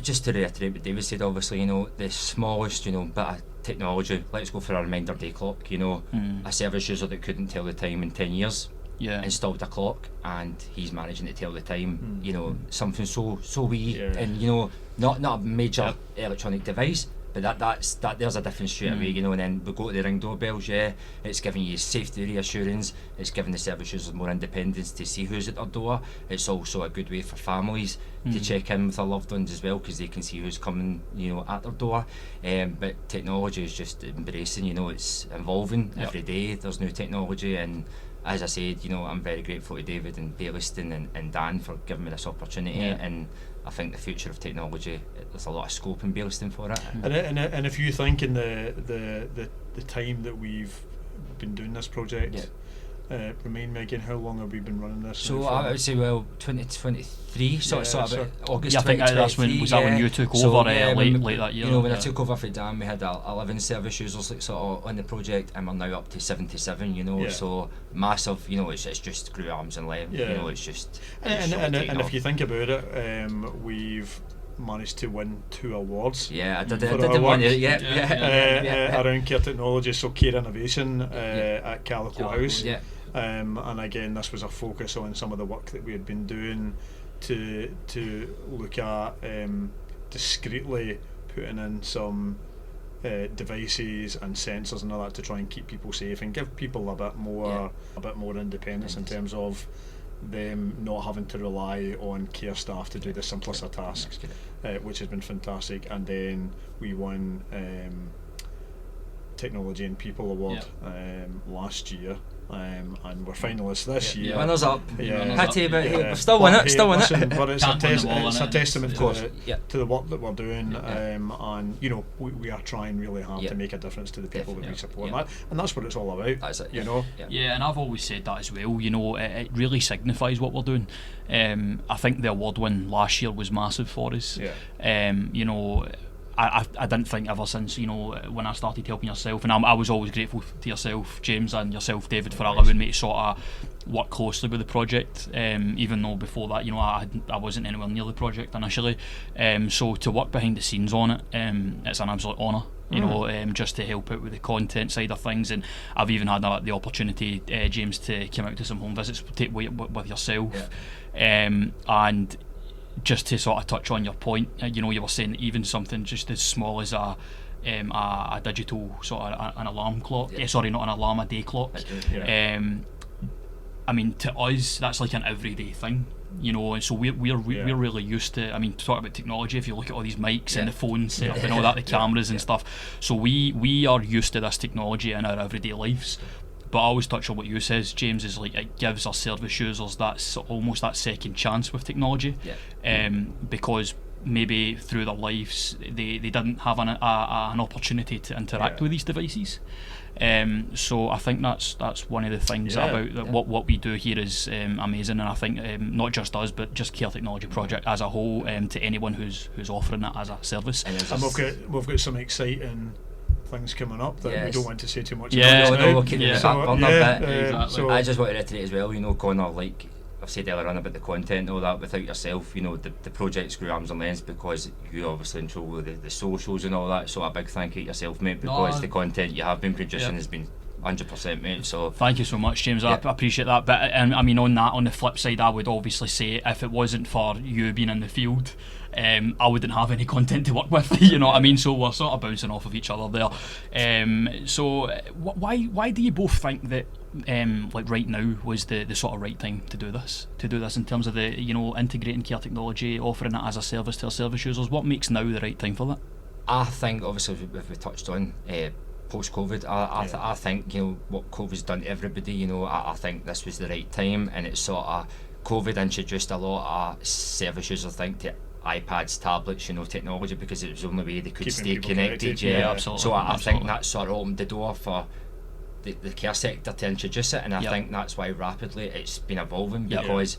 Just to reiterate what David said, obviously, you know, the smallest, you know, bit of technology. Let's go for a reminder day clock. You know, a service user that couldn't tell the time in 10 years. Yeah. Installed a clock and he's managing to tell the time. You know, something so wee, Yeah. and you know, not a major electronic device, but that's there's a difference straight away. You know, and then we go to the Ring doorbells. Yeah, it's giving you safety reassurance. It's giving the service users more independence to see who's at their door. It's also a good way for families to check in with their loved ones as well, because they can see who's coming, you know, at their door. But technology is just embracing. You know, it's evolving every day. There's new technology, and as I said, you know, I'm very grateful to David and Bayliston and Dan for giving me this opportunity, and I think the future of technology, there's a lot of scope in Bayliston for it. And if you think in the time that we've been doing this project, remind me again, how long have we been running this? So now for? I would say, well, 2023, sort of about August. Yeah, I think that's when when you took over late that year. You know, when I took over for Dan, we had 11 service users like, sort of on the project, and we're now up to 77. You know, so massive. You know, it's just grew arms and legs. You know, it's just. And if you think about it, we've managed to win 2 awards. Yeah, I for didn't our want work. to. Around care technology, so care innovation at Calico House. Yeah. And again, this was a focus on some of the work that we had been doing to look at discreetly putting in some devices and sensors and all that to try and keep people safe and give people a bit more independence in terms of them not having to rely on care staff to do the simpler tasks, which has been fantastic. And then we won Technology and People Award last year. And we're finalists this year. Runners up. Happy about it. Yeah. We've still won it. Still won Listen, it. but it's Can't win them all, it's a innit? testament Of course, to the work that we're doing. And you know, we are trying really hard to make a difference to the people that we support. And that's what it's all about. That's it. You know. Yeah, and I've always said that as well. You know, it really signifies what we're doing. I think the award win last year was massive for us. You know, I didn't think ever since, you know, when I started helping yourself, and I was always grateful to yourself, James, and yourself, David, for allowing me to sort of work closely with the project, even though before that, you know, I wasn't anywhere near the project initially. So to work behind the scenes on it, it's an absolute honour. You know, just to help out with the content side of things, and I've even had the opportunity, James, to come out to some home visits with yourself, and just to sort of touch on your point, you know, you were saying even something just as small as a digital sort of an alarm clock. Sorry, not an alarm, a day clock. I mean, to us, that's like an everyday thing. You know, and so we're really used to. I mean, to talk about technology, if you look at all these mics and the phones set up and all that, the cameras and stuff. So we are used to this technology in our everyday lives. But I always touch on what you says, James, is like it gives our service users almost that second chance with technology, because maybe through their lives they didn't have an opportunity to interact with these devices. So I think that's one of the things about what we do here is amazing, and I think not just us, but just Care Technology Project as a whole, to anyone who's offering it as a service. And we've got some exciting things coming up that we don't want to say too much No, about. we'll keep it back burner, but exactly. I just want to reiterate as well, you know, Connor, like I've said earlier on about the content and all that. Without yourself, you know, the project's grew arms and lengths because you obviously control the socials and all that. So a big thank you to yourself, mate, because the content you have been producing has been 100%, mate. So thank you so much, James. I appreciate that. But I mean, on the flip side, I would obviously say if it wasn't for you being in the field, I wouldn't have any content to work with. You know what I mean? So we're sort of bouncing off of each other there. So why do you both think that like right now was the sort of right time to do this in terms of the, you know, integrating care technology, offering it as a service to our service users? What makes now the right time for that? I think obviously if we touched on post-COVID, I think, you know, what COVID's done to everybody, you know, I think this was the right time, and it's sort of, COVID introduced a lot of service users, I think, to iPads, tablets, you know, technology, because it was the only way they could stay connected. Yeah, absolutely. So I think that sort of opened the door for the care sector to introduce it, and I think that's why rapidly it's been evolving, because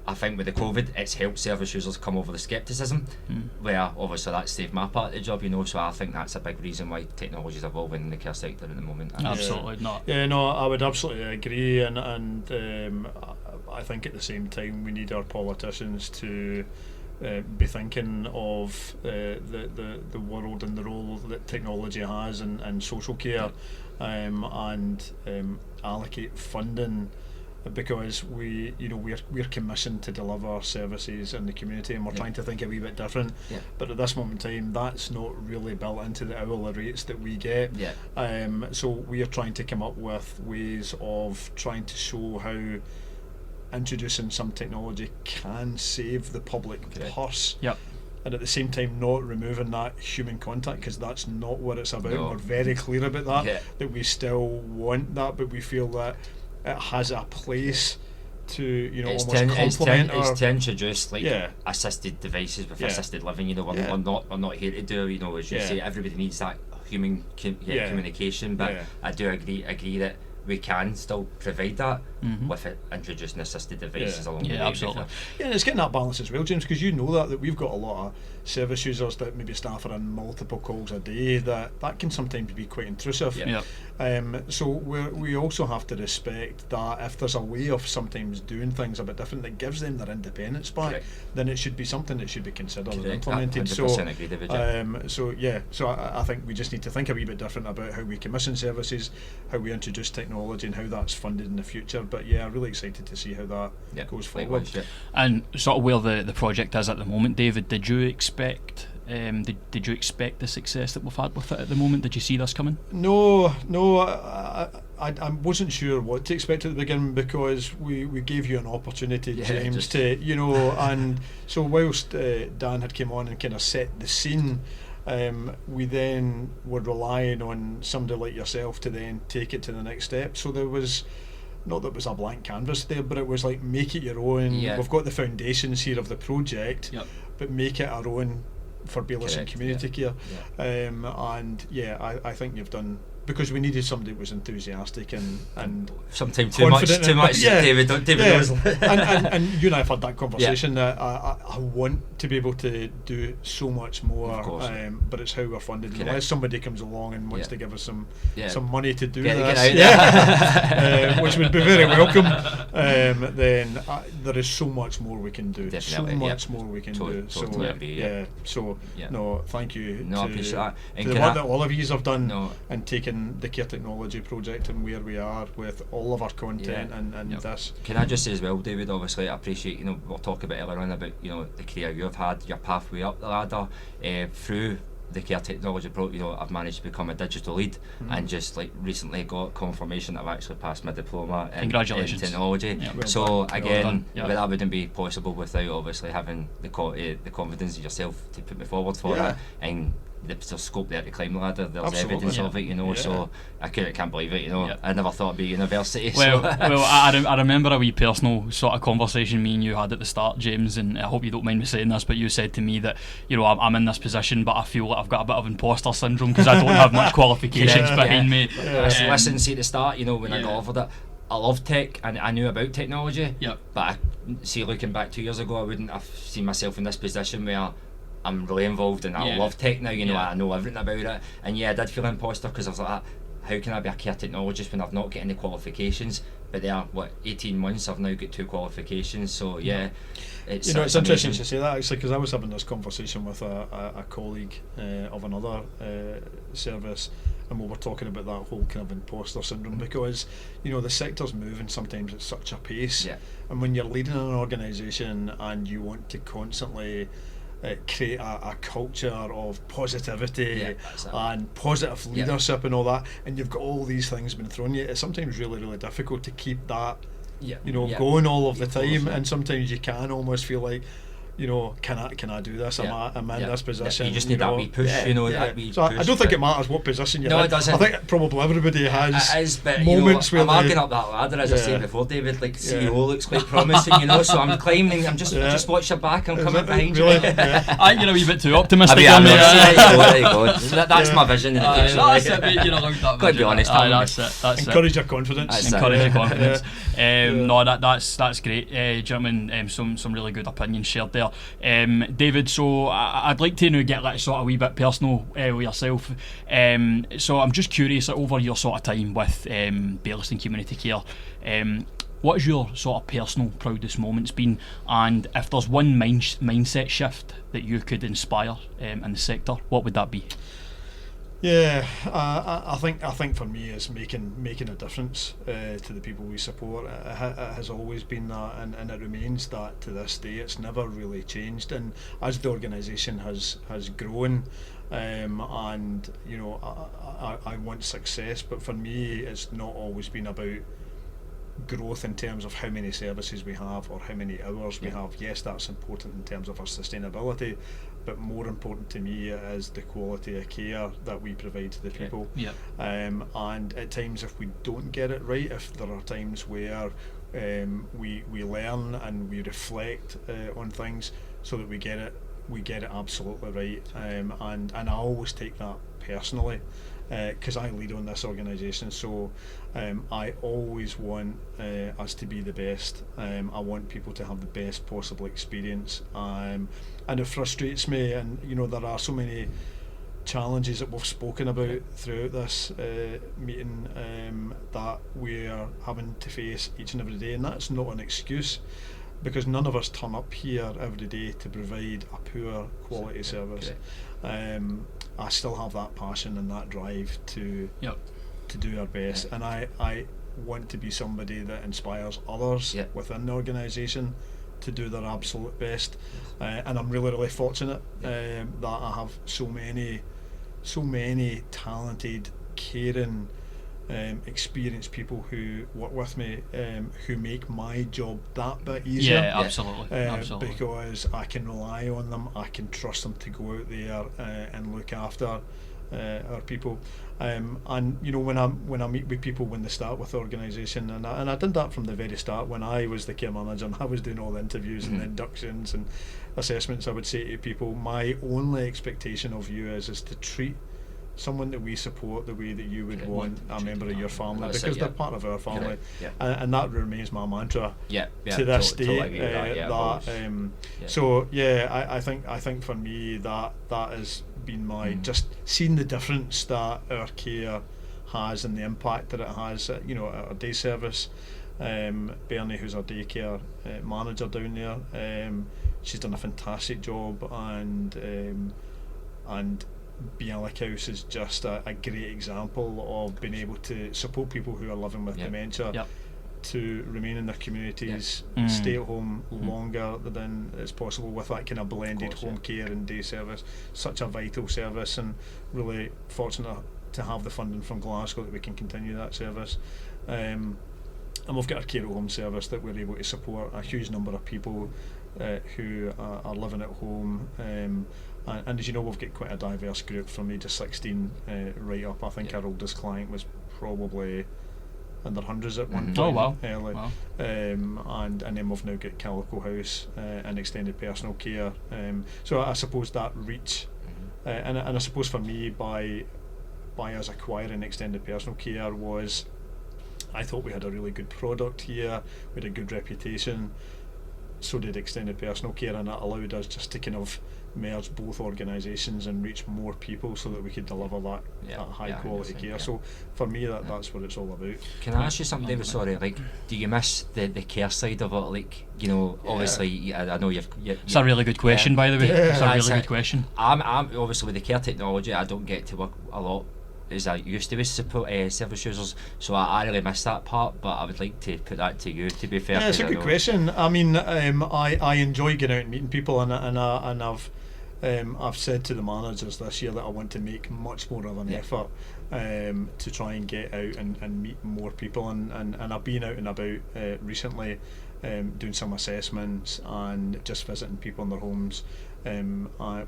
I think with the COVID it's helped service users come over the scepticism, where obviously that's saved my part of the job, you know, so I think that's a big reason why technology is evolving in the care sector at the moment. Absolutely not. Yeah, no, I would absolutely agree, and I think at the same time we need our politicians to be thinking of the world and the role that technology has in social care, and allocate funding, because we're commissioned to deliver services in the community, and we're trying to think a wee bit different. But at this moment in time, that's not really built into the hourly rates that we get. So we are trying to come up with ways of trying to show how introducing some technology can save the public purse. And at the same time not removing that human contact, because that's not what it's about. We're very clear about that, that we still want that, but we feel that it has a place to, you know, almost complement it's to introduce like assisted devices with assisted living, you know. We're not here to do, you know, as you say, everybody needs that human communication, but I do agree that we can still provide that with it, introducing assisted devices along the way. Absolutely. Yeah, and it's getting that balance as well, James, because you know that we've got a lot of service users that maybe staff are on multiple calls a day, that can sometimes be quite intrusive. So we also have to respect that if there's a way of sometimes doing things a bit different that gives them their independence back, then it should be something that should be considered and implemented. So I think we just need to think a wee bit different about how we commission services, how we introduce technology, and how that's funded in the future. But really excited to see how that goes forward. And sort of where the project is at the moment, David, did you expect did you expect the success that we've had with it at the moment? Did you see this coming? No, I wasn't sure what to expect at the beginning, because we gave you an opportunity, James, to, you know, and so whilst Dan had come on and kind of set the scene, we then were relying on somebody like yourself to then take it to the next step. So there was, not that it was a blank canvas there, but it was like, make it your own. We've got the foundations here of the project, but make it our own for Bayless and community care. And I think you've done, because we needed somebody that was enthusiastic and sometimes too much. David knows. and you and I have had that conversation that I want to be able to do so much more, but it's how we're funded. Unless somebody comes along and wants to give us some money to do this, which would be very welcome, then there is so much more we can do. Much more we can do. Totally agree. No, thank you to appreciate that. And the work that all of you have done and taken the care technology project and where we are with all of our content and this. Can I just say as well, David, obviously I appreciate, you know, we'll talk about earlier on about, you know, the career you've had, your pathway up the ladder, through the care technology you know, I've managed to become a digital lead, and just like recently got confirmation that I've actually passed my diploma in technology. So again, that wouldn't be possible without obviously having the confidence in yourself to put me forward for it, and there's scope there to climb the ladder. There's evidence of it, you know. So I can't believe it, you know. I never thought it'd be university. Well, I remember a wee personal sort of conversation me and you had at the start, James, and I hope you don't mind me saying this, but you said to me that, you know, I'm in this position, but I feel like I've got a bit of imposter syndrome because I don't have much qualifications behind me. Listen, see at the start, you know, when I got offered it, I love tech and I knew about technology, but see, looking back 2 years ago, I wouldn't have seen myself in this position where I'm really involved and I love tech now, you know. I know everything about it, and I did feel an imposter because I was like, how can I be a care technologist when I've not got any qualifications? But there, 18 months, I've now got 2 qualifications. So yeah, it's it's amazing. interesting to say that, actually, because I was having this conversation with a colleague of another service, and we were talking about that whole kind of imposter syndrome, because the sector's moving sometimes at such a pace, and when you're leading an organisation and you want to constantly create a culture of positivity and positive leadership and all that, and you've got all these things being thrown at you, it's sometimes really, really difficult to keep that going all of the time, and sometimes you can almost feel like, can I do this? Am I in this position? You just need that wee push, that wee so push. I don't think it matters what position you're in. It doesn't. I think probably everybody has it is, but moments where I'm arguing up that ladder, as I said before, David. Like CEO looks quite promising, so I'm climbing. I'm just watch your back. I'm coming behind you. I get a wee bit too optimistic. There you go. That's my vision in the future. That's it, mate. Got to be honest. That's encourage your confidence. Encourage your confidence. No, that's great, gentlemen. Some really good opinions shared there. David, so I'd like to now get sort of a wee bit personal with yourself. So I'm just curious, over your sort of time with Baillieston Community Care, what is your sort of personal proudest moments been, and if there's one mindset shift that you could inspire in the sector, what would that be? Yeah, I think for me it's making a difference to the people we support. It has always been that, and it remains that to this day. It's never really changed, and as the organisation has grown, and I want success, but for me it's not always been about growth in terms of how many services we have or how many hours we have. Yes, that's important in terms of our sustainability, but more important to me is the quality of care that we provide to the people. And at times, if we don't get it right, if there are times where we learn and we reflect on things so that we get it absolutely right, and I always take that personally, because I lead on this organisation, so I always want us to be the best. I want people to have the best possible experience, and it frustrates me, and there are so many challenges that we've spoken about throughout this meeting that we're having to face each and every day, and that's not an excuse, because none of us turn up here every day to provide a poor quality service. I still have that passion and that drive to do our best, and I want to be somebody that inspires others within the organisation to do their absolute best, and I'm really, really fortunate that I have so many talented, caring, experienced people who work with me, who make my job that bit easier. Absolutely. Because I can rely on them, I can trust them to go out there and look after our people. And when I meet with people when they start with the organisation, and I did that from the very start when I was the care manager and I was doing all the interviews and the inductions and assessments, I would say to people, my only expectation of you is to treat someone that we support the way that you would want a member of your family, because they're part of our family, and that remains my mantra to this day. So I think for me that has been my just seeing the difference that our care has and the impact that it has at our day service. Bernie, who's our daycare manager down there, she's done a fantastic job, and Bialik House is just a great example of being able to support people who are living with dementia to remain in their communities, stay at home longer than is possible with that kind of blended home care and day service. Such a vital service, and really fortunate to have the funding from Glasgow that we can continue that service. And we've got our care at home service that we're able to support a huge number of people who are living at home. And as you know, we've got quite a diverse group from age of 16 right up. I think our oldest client was probably in their hundreds at one point. Early. Wow. And then we've now got Calico House and extended personal care. So I suppose that reach, and I suppose for me, by us acquiring extended personal care, was I thought we had a really good product here, we had a good reputation. So did extended personal care, and that allowed us just to kind of merge both organisations and reach more people so that we could deliver that high quality care. So for me, that's what it's all about. Can I ask you something, David? Sorry, like, do you miss the care side of it? Like, you know, obviously, I know it's a really good question, by the way. It's a really good question. I'm obviously with the care technology, I don't get to work a lot as I used to with service users, so I really miss that part, but I would like to put that to you, to be fair. Yeah, it's a good question. I mean, I enjoy getting out and meeting people, and I've said to the managers this year that I want to make much more of an effort to try and get out and meet more people, and I've been out and about recently doing some assessments and just visiting people in their homes,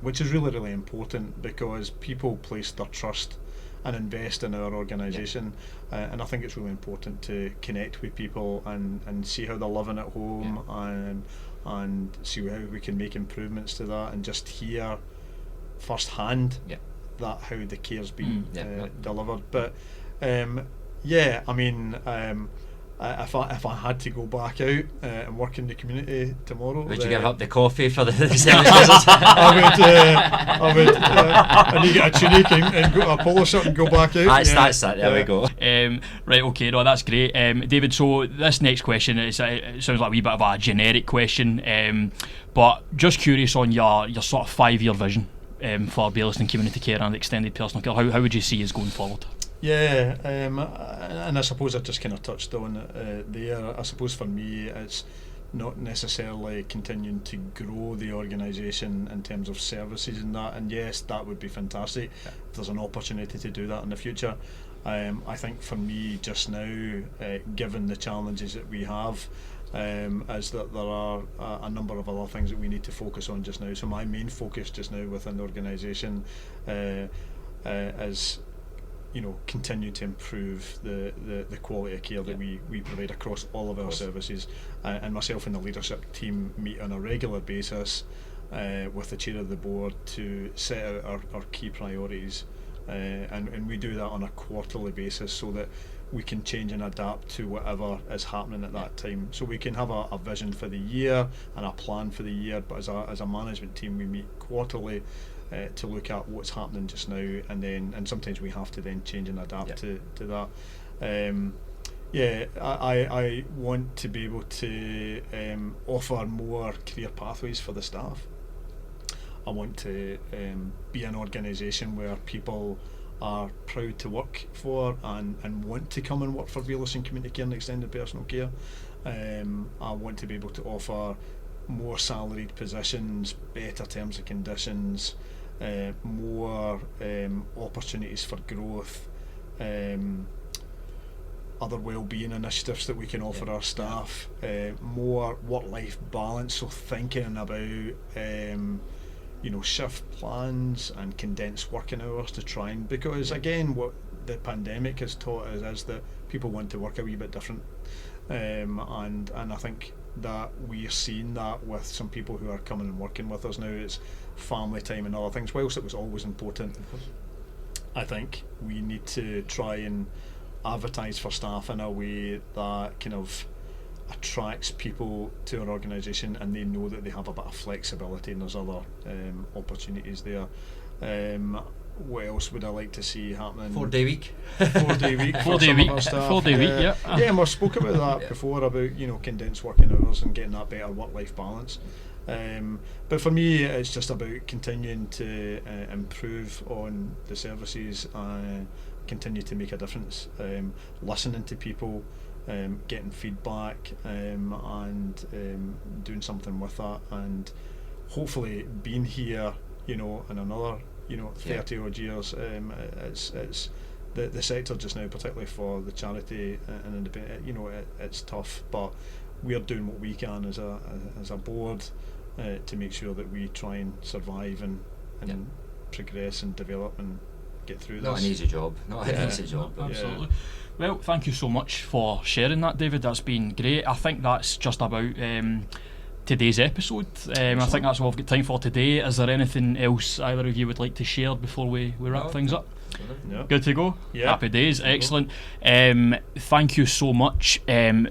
which is really, really important, because people place their trust and invest in our organisation, and I think it's really important to connect with people and see how they're living at home, and see how we can make improvements to that, and just hear firsthand that how the care's been delivered. But I mean, if I had to go back out and work in the community tomorrow, would you give up the coffee for the service users? I would. I need to get a tunic and go to a polo shirt and go back out. That's it. There we go. Right, okay, no, that's great, David. So this next question it sounds like a wee bit of a generic question, but just curious on your sort of 5-year vision for Baillieston Community Care and extended personal care. How would you see us going forward? Yeah, and I suppose I just kind of touched on it there. I suppose for me, it's not necessarily continuing to grow the organisation in terms of services and that. And yes, that would be fantastic if there's an opportunity to do that in the future. I think for me just now, given the challenges that we have, is that there are a number of other things that we need to focus on just now. So my main focus just now within the organisation is, you know, continue to improve the quality of care that we provide across all of our services, and myself and the leadership team meet on a regular basis with the chair of the board to set out our key priorities, and we do that on a quarterly basis so that we can change and adapt to whatever is happening at that time. So we can have a vision for the year and a plan for the year, but as a management team we meet quarterly to look at what's happening just now, and sometimes we have to then change and adapt to that. I want to be able to offer more career pathways for the staff. I want to be an organisation where people are proud to work for and want to come and work for Baillieston Community Care and Extended Personal Care. I want to be able to offer more salaried positions, better terms and conditions, more opportunities for growth, other wellbeing initiatives that we can offer our staff, more work-life balance, so thinking about shift plans and condensed working hours to try and, because again what the pandemic has taught us is that people want to work a wee bit different, and I think that we're seeing that with some people who are coming and working with us now. It's family time and other things. Whilst it was always important, I think we need to try and advertise for staff in a way that kind of attracts people to our organisation and they know that they have a bit of flexibility and there's other opportunities there. What else would I like to see happening? 4-day week. 4-day week. 4-day week. 4-day week. Yeah. Yeah, and we've spoken about that before, about condensed working hours and getting that better work-life balance. But for me, it's just about continuing to improve on the services, continue to make a difference, listening to people, getting feedback, and doing something with that, and hopefully being here, in another 30 odd years. It's the sector just now, particularly for the charity and independent, it's tough, but we're doing what we can as a board to make sure that we try and survive and progress and develop and get through this. Not an easy job. Absolutely. Well, thank you so much for sharing that, David. That's been great. I think that's just about today's episode. I think that's all I've got time for today. Is there anything else either of you would like to share before we wrap things up? Yeah. Good to go? Yeah. Happy days, excellent. Thank you so much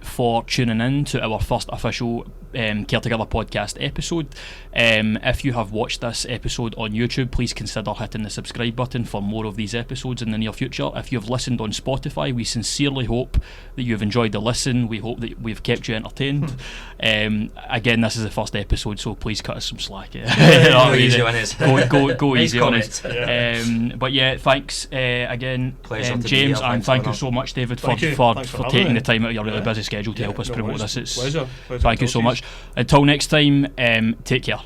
for tuning in to our first official Care Together podcast episode. If you have watched this episode on YouTube, please consider hitting the subscribe button for more of these episodes in the near future. If you've listened on Spotify, we sincerely hope that you've enjoyed the listen. We hope that we've kept you entertained. Again, this is the first episode, so please cut us some slack. Go easy on us. Go Nice easy on us. comment. But yeah, thanks again, Pleasure to be James, here. and Thanks thank for you so much, David, for Thank you. for, Thanks for for having taking me. the time out of your really busy schedule to Yeah, help us no promote worries. this. It's Pleasure. thank you so much. Until next time, take care.